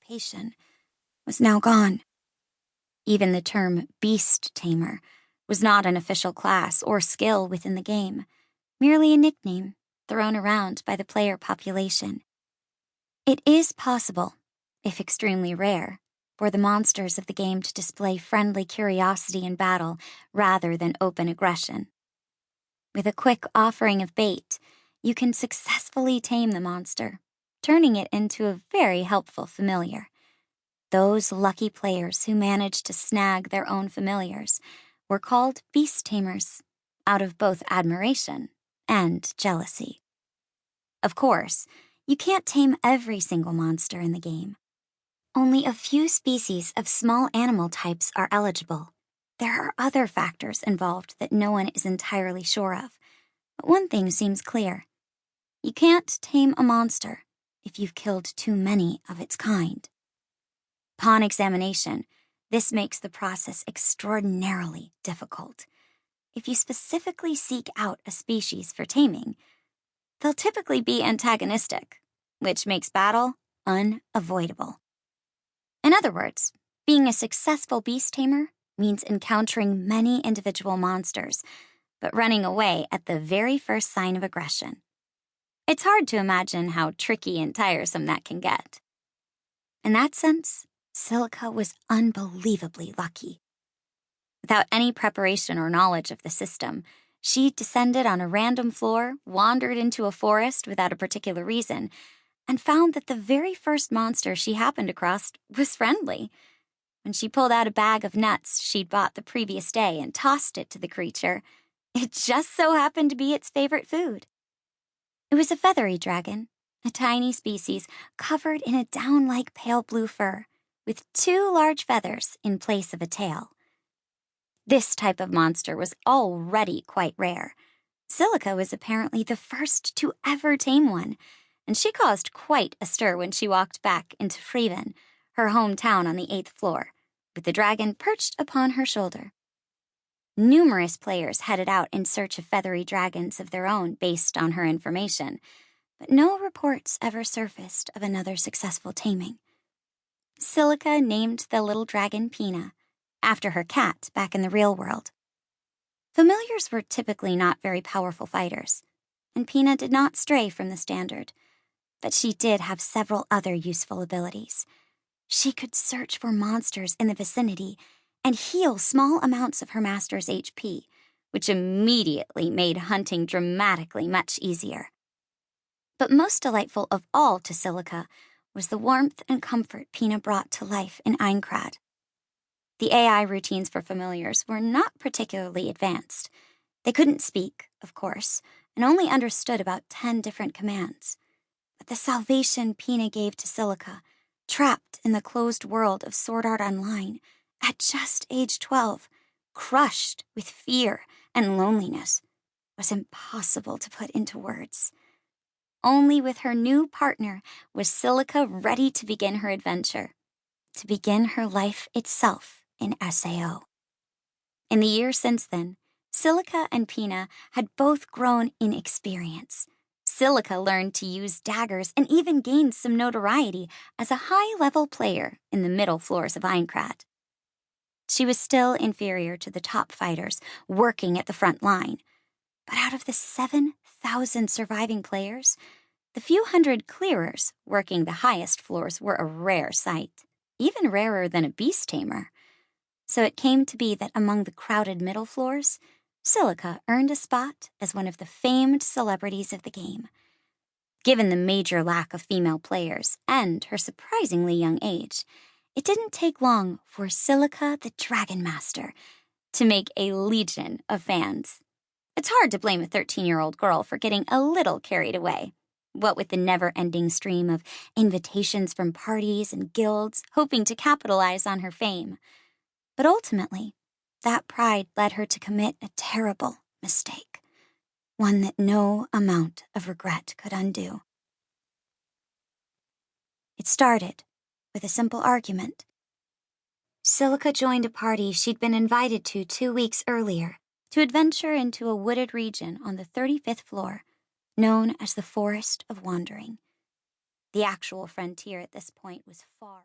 occupation, was now gone. Even the term beast-tamer was not an official class or skill within the game, merely a nickname thrown around by the player population. It is possible, if extremely rare, for the monsters of the game to display friendly curiosity in battle rather than open aggression. With a quick offering of bait, you can successfully tame the monster, turning it into a very helpful familiar. Those lucky players who managed to snag their own familiars were called beast-tamers, out of both admiration and jealousy. Of course, you can't tame every single monster in the game. Only a few species of small animal types are eligible. There are other factors involved that no one is entirely sure of, but one thing seems clear. You can't tame a monster if you've killed too many of its kind. Upon examination, this makes the process extraordinarily difficult. If you specifically seek out a species for taming, they'll typically be antagonistic, which makes battle unavoidable. In other words, being a successful beast tamer means encountering many individual monsters, but running away at the very first sign of aggression. It's hard to imagine how tricky and tiresome that can get. In that sense, Silica was unbelievably lucky. Without any preparation or knowledge of the system, she descended on a random floor, wandered into a forest without a particular reason, and found that the very first monster she happened across was friendly. When she pulled out a bag of nuts she'd bought the previous day and tossed it to the creature, it just so happened to be its favorite food. It was a feathery dragon, a tiny species covered in a down-like pale blue fur, with 2 large feathers in place of a tail. This type of monster was already quite rare. Silica was apparently the first to ever tame one, and she caused quite a stir when she walked back into Freven, her hometown on the 8th floor, with the dragon perched upon her shoulder. Numerous players headed out in search of feathery dragons of their own based on her information, but no reports ever surfaced of another successful taming. Silica named the little dragon Pina, after her cat back in the real world. Familiars were typically not very powerful fighters, and Pina did not stray from the standard, but she did have several other useful abilities. She could search for monsters in the vicinity and heal small amounts of her master's HP, which immediately made hunting dramatically much easier. But most delightful of all to Silica was the warmth and comfort Pina brought to life in Aincrad. The AI routines for familiars were not particularly advanced. They couldn't speak, of course, and only understood about 10 different commands. But the salvation Pina gave to Silica, trapped in the closed world of Sword Art Online, at just age 12, crushed with fear and loneliness, was impossible to put into words. Only with her new partner was Silica ready to begin her adventure, to begin her life itself in SAO. In the years since then, Silica and Pina had both grown in experience. Silica learned to use daggers and even gained some notoriety as a high-level player in the middle floors of Aincrad. She was still inferior to the top fighters working at the front line, but out of the 7,000 surviving players, the few hundred clearers working the highest floors were a rare sight, even rarer than a beast tamer. So it came to be that among the crowded middle floors, Silica earned a spot as one of the famed celebrities of the game. Given the major lack of female players and her surprisingly young age, it didn't take long for Silica the Dragon Master to make a legion of fans. It's hard to blame a 13-year-old girl for getting a little carried away, what with the never-ending stream of invitations from parties and guilds hoping to capitalize on her fame. But ultimately, that pride led her to commit a terrible mistake, one that no amount of regret could undo. It started with a simple argument. Silica joined a party she'd been invited to 2 weeks earlier to adventure into a wooded region on the 35th floor, known as the Forest of Wandering. The actual frontier at this point was far